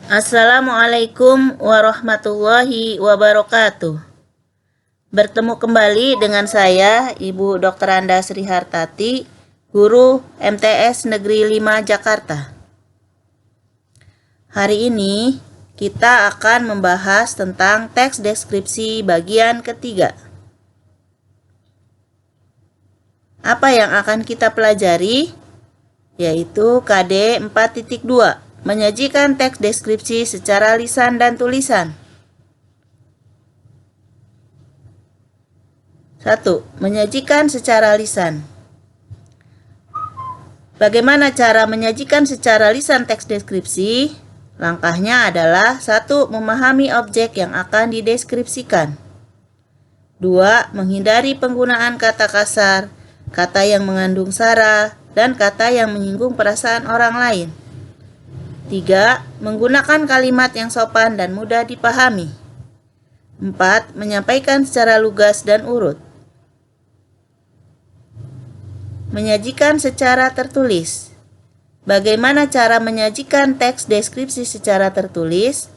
Assalamualaikum warahmatullahi wabarakatuh. Bertemu kembali dengan saya, Ibu Dr. Anda Sri Hartati, Guru MTS Negeri 5 Jakarta. Hari ini kita akan membahas tentang teks deskripsi bagian ketiga. Apa yang akan kita pelajari? Yaitu KD 4.2, menyajikan teks deskripsi secara lisan dan tulisan. 1. Menyajikan secara lisan. Bagaimana cara menyajikan secara lisan teks deskripsi? Langkahnya adalah 1. Memahami objek yang akan dideskripsikan. 2. Menghindari penggunaan kata kasar, kata yang mengandung sara, dan kata yang menyinggung perasaan orang lain. 3. Menggunakan kalimat yang sopan dan mudah dipahami. 4. Menyampaikan secara lugas dan urut. Menyajikan secara tertulis. Bagaimana cara menyajikan teks deskripsi secara tertulis?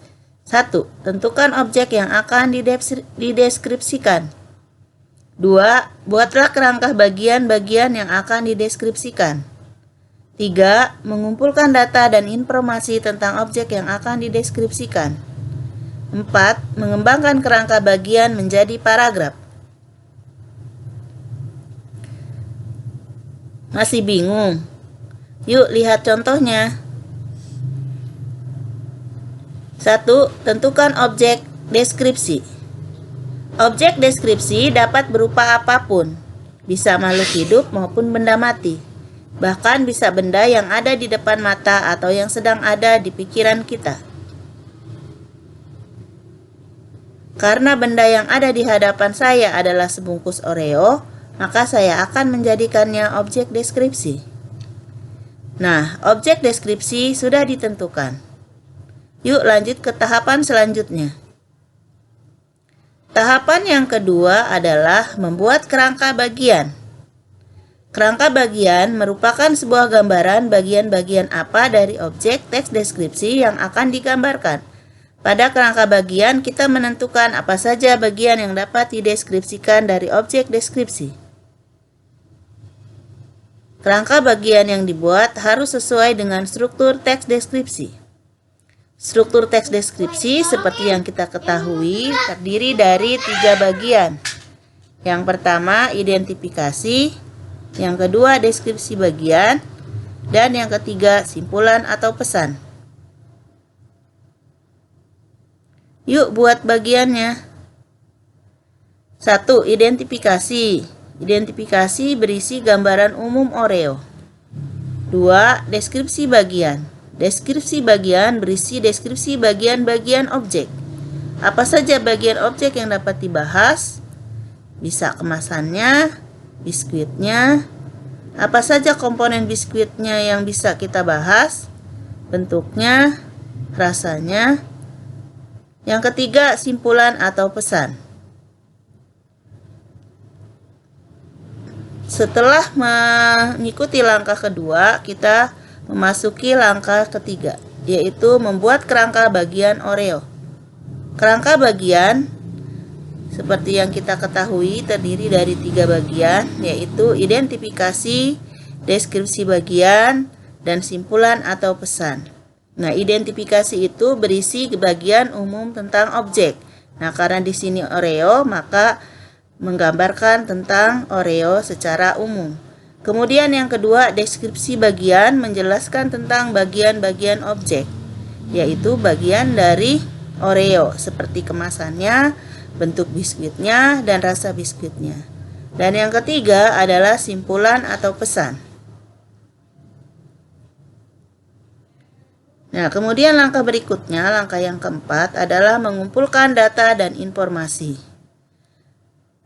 1. Tentukan objek yang akan dideskripsikan. 2. Buatlah kerangka bagian-bagian yang akan dideskripsikan. 3. Mengumpulkan data dan informasi tentang objek yang akan dideskripsikan. 4. Mengembangkan kerangka bagian menjadi paragraf. Masih bingung? Yuk lihat contohnya. 1. Tentukan objek deskripsi. Objek deskripsi dapat berupa apapun, bisa makhluk hidup maupun benda mati. Bahkan bisa benda yang ada di depan mata atau yang sedang ada di pikiran kita. Karena benda yang ada di hadapan saya adalah sebungkus Oreo, maka saya akan menjadikannya objek deskripsi. Nah, objek deskripsi sudah ditentukan. Yuk lanjut ke tahapan selanjutnya. Tahapan yang kedua adalah membuat kerangka bagian. Kerangka bagian merupakan sebuah gambaran bagian-bagian apa dari objek teks deskripsi yang akan digambarkan. Pada kerangka bagian, kita menentukan apa saja bagian yang dapat dideskripsikan dari objek deskripsi. Kerangka bagian yang dibuat harus sesuai dengan struktur teks deskripsi. Struktur teks deskripsi seperti yang kita ketahui terdiri dari 3 bagian. Yang pertama identifikasi, yang kedua deskripsi bagian, dan yang ketiga simpulan atau pesan. Yuk buat bagiannya. 1. Identifikasi. Identifikasi berisi gambaran umum Oreo. 2. Deskripsi bagian. Deskripsi bagian berisi deskripsi bagian-bagian objek. Apa saja bagian objek yang dapat dibahas? Bisa kemasannya, biskuitnya. Apa saja komponen biskuitnya yang bisa kita bahas? Bentuknya, rasanya. Yang ketiga, simpulan atau pesan. Setelah mengikuti langkah kedua, kita memasuki langkah ketiga, yaitu membuat kerangka bagian Oreo. Kerangka bagian, seperti yang kita ketahui, terdiri dari 3 bagian, yaitu identifikasi, deskripsi bagian, dan simpulan atau pesan. Nah, identifikasi itu berisi bagian umum tentang objek. Nah, karena di sini Oreo, maka menggambarkan tentang Oreo secara umum. Kemudian yang kedua, deskripsi bagian menjelaskan tentang bagian-bagian objek, yaitu bagian dari Oreo seperti kemasannya, bentuk biskuitnya, dan rasa biskuitnya. Dan yang ketiga adalah simpulan atau pesan. Nah, kemudian langkah berikutnya, langkah yang keempat adalah mengumpulkan data dan informasi.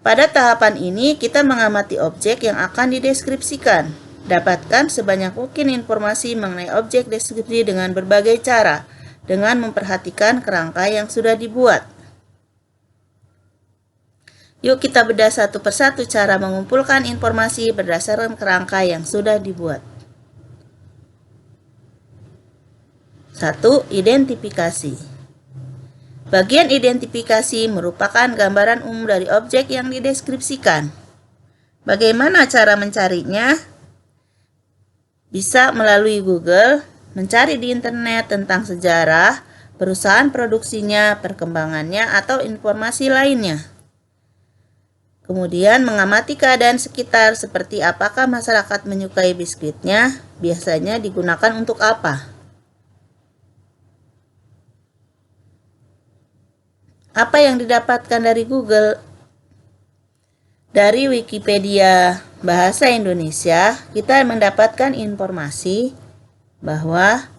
Pada tahapan ini, kita mengamati objek yang akan dideskripsikan. Dapatkan sebanyak mungkin informasi mengenai objek deskripsi dengan berbagai cara, dengan memperhatikan kerangka yang sudah dibuat. Yuk kita bedah satu persatu cara mengumpulkan informasi berdasarkan kerangka yang sudah dibuat. 1. Identifikasi. Bagian identifikasi merupakan gambaran umum dari objek yang dideskripsikan. Bagaimana cara mencarinya? Bisa melalui Google, mencari di internet tentang sejarah, perusahaan produksinya, perkembangannya, atau informasi lainnya. Kemudian mengamati keadaan sekitar seperti apakah masyarakat menyukai biskuitnya, biasanya digunakan untuk apa. Apa yang didapatkan dari Google? Dari Wikipedia Bahasa Indonesia, kita mendapatkan informasi bahwa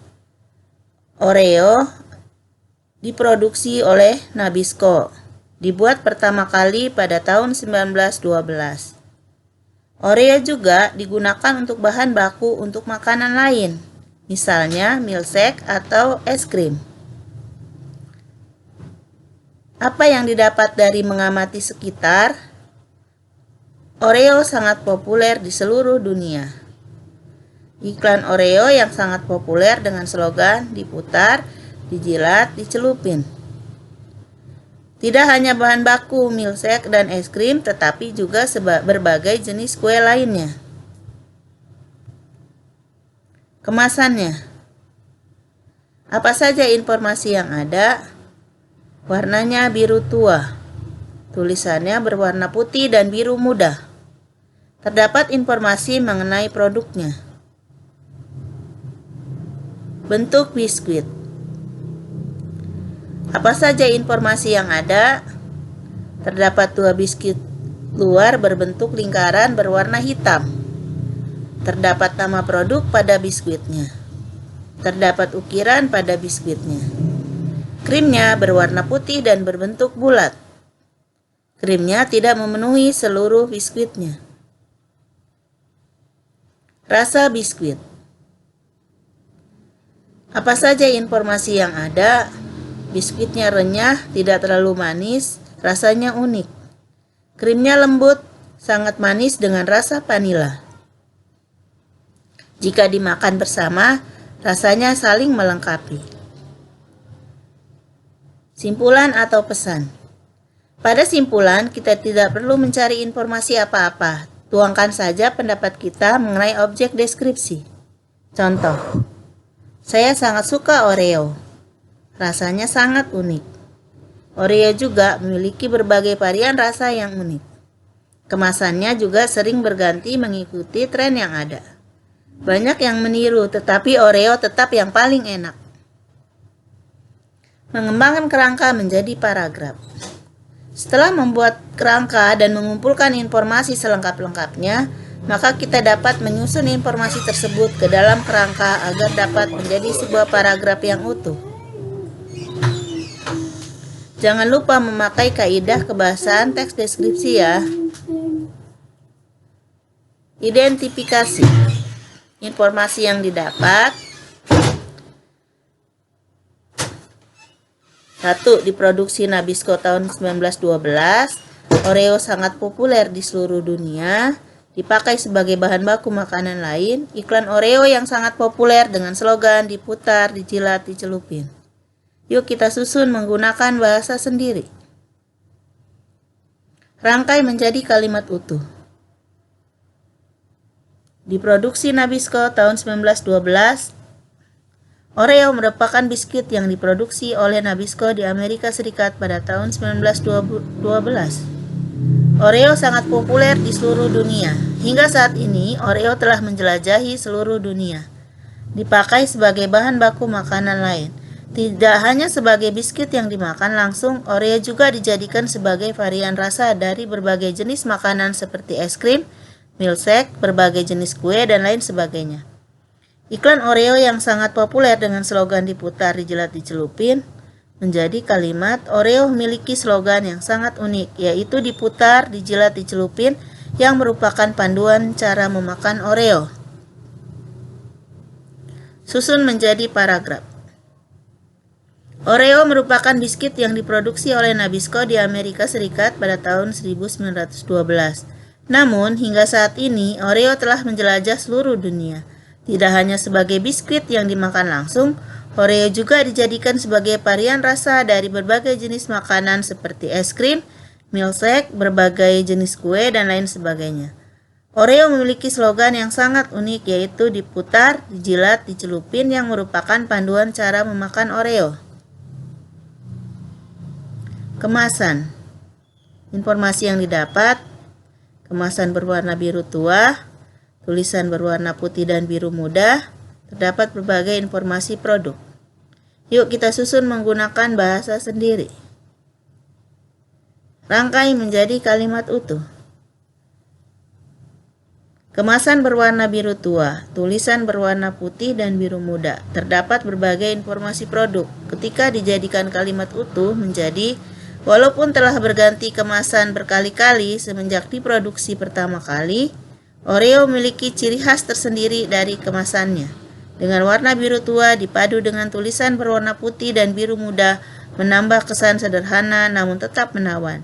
Oreo diproduksi oleh Nabisco. Dibuat pertama kali pada tahun 1912. Oreo juga digunakan untuk bahan baku untuk makanan lain, misalnya milkshake atau es krim. Apa yang didapat dari mengamati sekitar? Oreo sangat populer di seluruh dunia. Iklan Oreo yang sangat populer dengan slogan diputar, dijilat, dicelupin. Tidak hanya bahan baku milkshake dan es krim, tetapi juga berbagai jenis kue lainnya. Kemasannya. Apa saja informasi yang ada? Warnanya biru tua. Tulisannya berwarna putih dan biru muda. Terdapat informasi mengenai produknya. Bentuk biskuit. Apa saja informasi yang ada? Terdapat 2 biskuit luar berbentuk lingkaran berwarna hitam. Terdapat nama produk pada biskuitnya. Terdapat ukiran pada biskuitnya. Krimnya berwarna putih dan berbentuk bulat. Krimnya tidak memenuhi seluruh biskuitnya. Rasa biskuit. Apa saja informasi yang ada? Biskuitnya renyah, tidak terlalu manis, rasanya unik. Krimnya lembut, sangat manis dengan rasa vanila. Jika dimakan bersama, rasanya saling melengkapi. Simpulan atau pesan. Pada simpulan, kita tidak perlu mencari informasi apa-apa. Tuangkan saja pendapat kita mengenai objek deskripsi. Contoh, saya sangat suka Oreo. Rasanya sangat unik. Oreo juga memiliki berbagai varian rasa yang unik. Kemasannya juga sering berganti mengikuti tren yang ada. Banyak yang meniru, tetapi Oreo tetap yang paling enak. Mengembangkan kerangka menjadi paragraf. Setelah membuat kerangka dan mengumpulkan informasi selengkap-lengkapnya, maka kita dapat menyusun informasi tersebut ke dalam kerangka agar dapat menjadi sebuah paragraf yang utuh. Jangan lupa memakai kaidah kebahasaan teks deskripsi ya. Identifikasi. Informasi yang didapat. 1. Diproduksi Nabisco tahun 1912. Oreo sangat populer di seluruh dunia. Dipakai sebagai bahan baku makanan lain. Iklan Oreo yang sangat populer dengan slogan diputar, dijilat, dicelupin. Yuk kita susun menggunakan bahasa sendiri. Rangkai menjadi kalimat utuh. Diproduksi Nabisco tahun 1912. Oreo merupakan biskuit yang diproduksi oleh Nabisco di Amerika Serikat pada tahun 1912. Oreo sangat populer di seluruh dunia. Hingga saat ini, Oreo telah menjelajahi seluruh dunia. Dipakai sebagai bahan baku makanan lain. Tidak hanya sebagai biskuit yang dimakan langsung, Oreo juga dijadikan sebagai varian rasa dari berbagai jenis makanan seperti es krim, milkshake, berbagai jenis kue, dan lain sebagainya. Iklan Oreo yang sangat populer dengan slogan diputar, dijilat, dicelupin, menjadi kalimat. Oreo memiliki slogan yang sangat unik, yaitu diputar, dijilat, dicelupin, yang merupakan panduan cara memakan Oreo. Susun menjadi paragraf. Oreo merupakan biskuit yang diproduksi oleh Nabisco di Amerika Serikat pada tahun 1912. Namun, hingga saat ini, Oreo telah menjelajah seluruh dunia. Tidak hanya sebagai biskuit yang dimakan langsung, Oreo juga dijadikan sebagai varian rasa dari berbagai jenis makanan seperti es krim, milkshake, berbagai jenis kue, dan lain sebagainya. Oreo memiliki slogan yang sangat unik, yaitu diputar, dijilat, dicelupin, yang merupakan panduan cara memakan Oreo. Kemasan. Informasi yang didapat: kemasan berwarna biru tua, tulisan berwarna putih dan biru muda, terdapat berbagai informasi produk. Yuk kita susun menggunakan bahasa sendiri. Rangkai menjadi kalimat utuh. Kemasan berwarna biru tua, tulisan berwarna putih dan biru muda, terdapat berbagai informasi produk. Ketika dijadikan kalimat utuh menjadi: walaupun telah berganti kemasan berkali-kali semenjak diproduksi pertama kali, Oreo memiliki ciri khas tersendiri dari kemasannya. Dengan warna biru tua dipadu dengan tulisan berwarna putih dan biru muda, menambah kesan sederhana namun tetap menawan.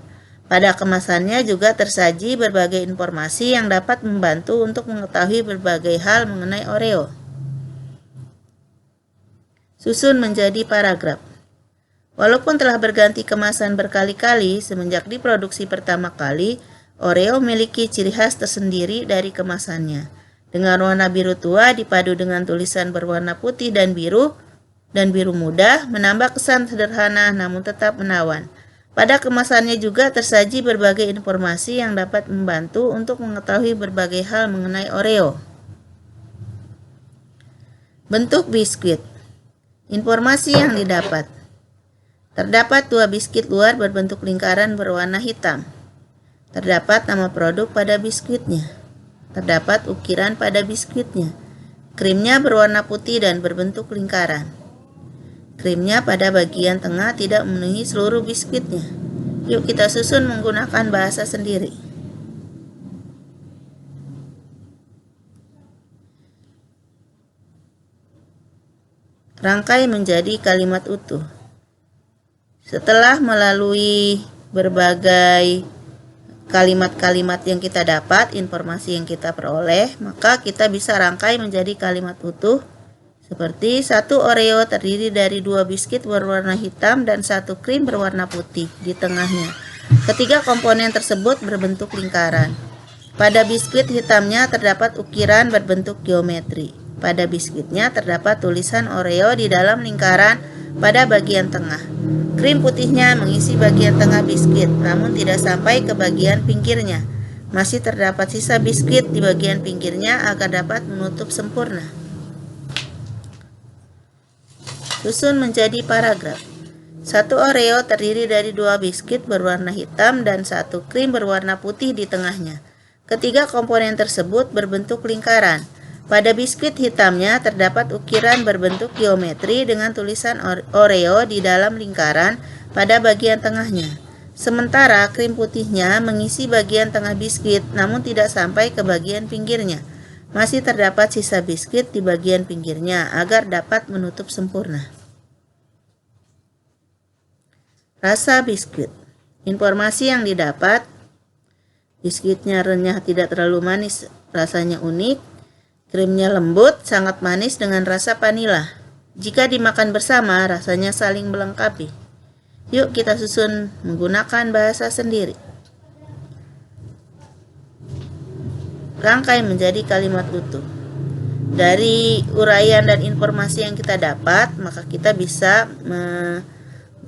Pada kemasannya juga tersaji berbagai informasi yang dapat membantu untuk mengetahui berbagai hal mengenai Oreo. Susun menjadi paragraf. Walaupun telah berganti kemasan berkali-kali semenjak diproduksi pertama kali, Oreo memiliki ciri khas tersendiri dari kemasannya. Dengan warna biru tua dipadu dengan tulisan berwarna putih dan biru muda, menambah kesan sederhana namun tetap menawan. Pada kemasannya juga tersaji berbagai informasi yang dapat membantu untuk mengetahui berbagai hal mengenai Oreo. Bentuk biskuit. Informasi yang didapat: terdapat 2 biskuit luar berbentuk lingkaran berwarna hitam. Terdapat nama produk pada biskuitnya. Terdapat ukiran pada biskuitnya. Krimnya berwarna putih dan berbentuk lingkaran. Krimnya pada bagian tengah tidak memenuhi seluruh biskuitnya. Yuk kita susun menggunakan bahasa sendiri. Rangkai menjadi kalimat utuh. Setelah melalui berbagai kalimat-kalimat yang kita dapat, informasi yang kita peroleh, maka kita bisa rangkai menjadi kalimat utuh seperti: 1 Oreo terdiri dari 2 biskuit berwarna hitam dan 1 krim berwarna putih di tengahnya. Ketiga komponen tersebut berbentuk lingkaran. Pada biskuit hitamnya terdapat ukiran berbentuk geometri. Pada biskuitnya terdapat tulisan Oreo di dalam lingkaran pada bagian tengah. Krim putihnya mengisi bagian tengah biskuit, namun tidak sampai ke bagian pinggirnya. Masih terdapat sisa biskuit di bagian pinggirnya agar dapat menutup sempurna. Susun menjadi paragraf. 1 Oreo terdiri dari 2 biskuit berwarna hitam dan 1 krim berwarna putih di tengahnya. Ketiga komponen tersebut berbentuk lingkaran. Pada biskuit hitamnya terdapat ukiran berbentuk geometri dengan tulisan Oreo di dalam lingkaran pada bagian tengahnya. Sementara krim putihnya mengisi bagian tengah biskuit namun tidak sampai ke bagian pinggirnya. Masih terdapat sisa biskuit di bagian pinggirnya agar dapat menutup sempurna. Rasa biskuit. Informasi yang didapat: biskuitnya renyah, tidak terlalu manis, rasanya unik. Krimnya lembut, sangat manis dengan rasa vanila. Jika dimakan bersama, rasanya saling melengkapi. Yuk kita susun menggunakan bahasa sendiri. Rangkai menjadi kalimat utuh. Dari uraian dan informasi yang kita dapat, maka kita bisa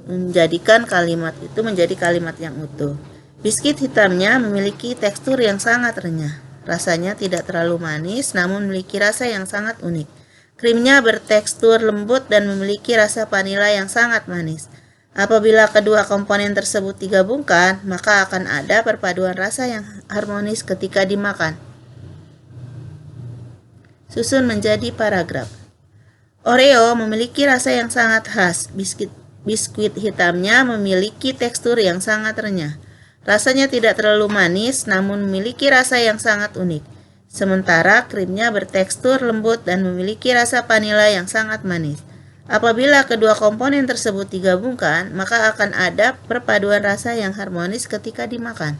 menjadikan kalimat itu menjadi kalimat yang utuh. Biskuit hitamnya memiliki tekstur yang sangat renyah. Rasanya tidak terlalu manis, namun memiliki rasa yang sangat unik. Krimnya bertekstur lembut dan memiliki rasa vanila yang sangat manis. Apabila kedua komponen tersebut digabungkan, maka akan ada perpaduan rasa yang harmonis ketika dimakan. Susun menjadi paragraf. Oreo memiliki rasa yang sangat khas. Biskuit hitamnya memiliki tekstur yang sangat renyah. Rasanya tidak terlalu manis, namun memiliki rasa yang sangat unik. Sementara krimnya bertekstur lembut dan memiliki rasa vanila yang sangat manis. Apabila kedua komponen tersebut digabungkan, maka akan ada perpaduan rasa yang harmonis ketika dimakan.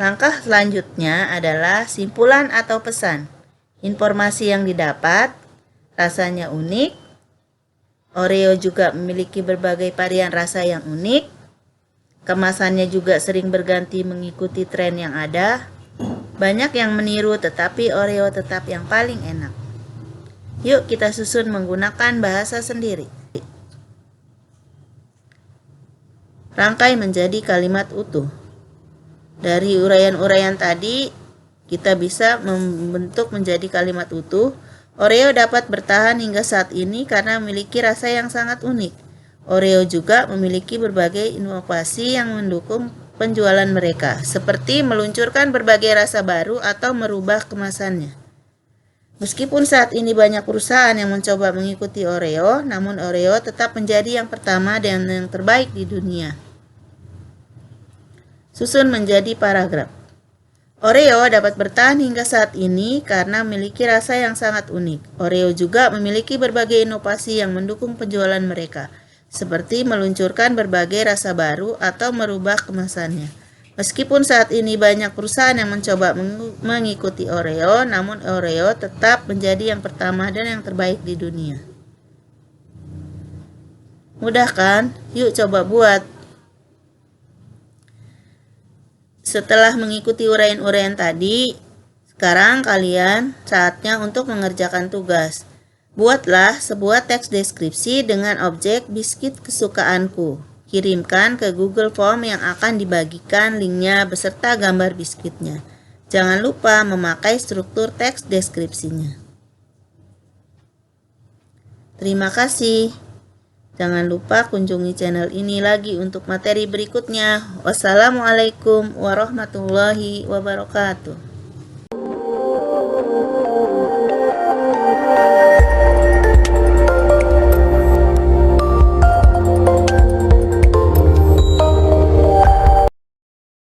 Langkah selanjutnya adalah simpulan atau pesan. Informasi yang didapat, rasanya unik. Oreo juga memiliki berbagai varian rasa yang unik. Kemasannya juga sering berganti mengikuti tren yang ada. Banyak yang meniru, tetapi Oreo tetap yang paling enak. Yuk kita susun menggunakan bahasa sendiri. Rangkai menjadi kalimat utuh. Dari uraian-uraian tadi, kita bisa membentuk menjadi kalimat utuh. Oreo dapat bertahan hingga saat ini karena memiliki rasa yang sangat unik. Oreo juga memiliki berbagai inovasi yang mendukung penjualan mereka, seperti meluncurkan berbagai rasa baru atau merubah kemasannya. Meskipun saat ini banyak perusahaan yang mencoba mengikuti Oreo, namun Oreo tetap menjadi yang pertama dan yang terbaik di dunia. Susun menjadi paragraf. Oreo dapat bertahan hingga saat ini karena memiliki rasa yang sangat unik. Oreo juga memiliki berbagai inovasi yang mendukung penjualan mereka, seperti meluncurkan berbagai rasa baru atau merubah kemasannya. Meskipun saat ini banyak perusahaan yang mencoba mengikuti Oreo, namun Oreo tetap menjadi yang pertama dan yang terbaik di dunia. Mudah kan? Yuk coba buat. Setelah mengikuti uraian-uraian tadi, sekarang kalian saatnya untuk mengerjakan tugas. Buatlah sebuah teks deskripsi dengan objek biskuit kesukaanku. Kirimkan ke Google Form yang akan dibagikan linknya beserta gambar biskuitnya. Jangan lupa memakai struktur teks deskripsinya. Terima kasih. Jangan lupa kunjungi channel ini lagi untuk materi berikutnya. Wassalamualaikum warahmatullahi wabarakatuh.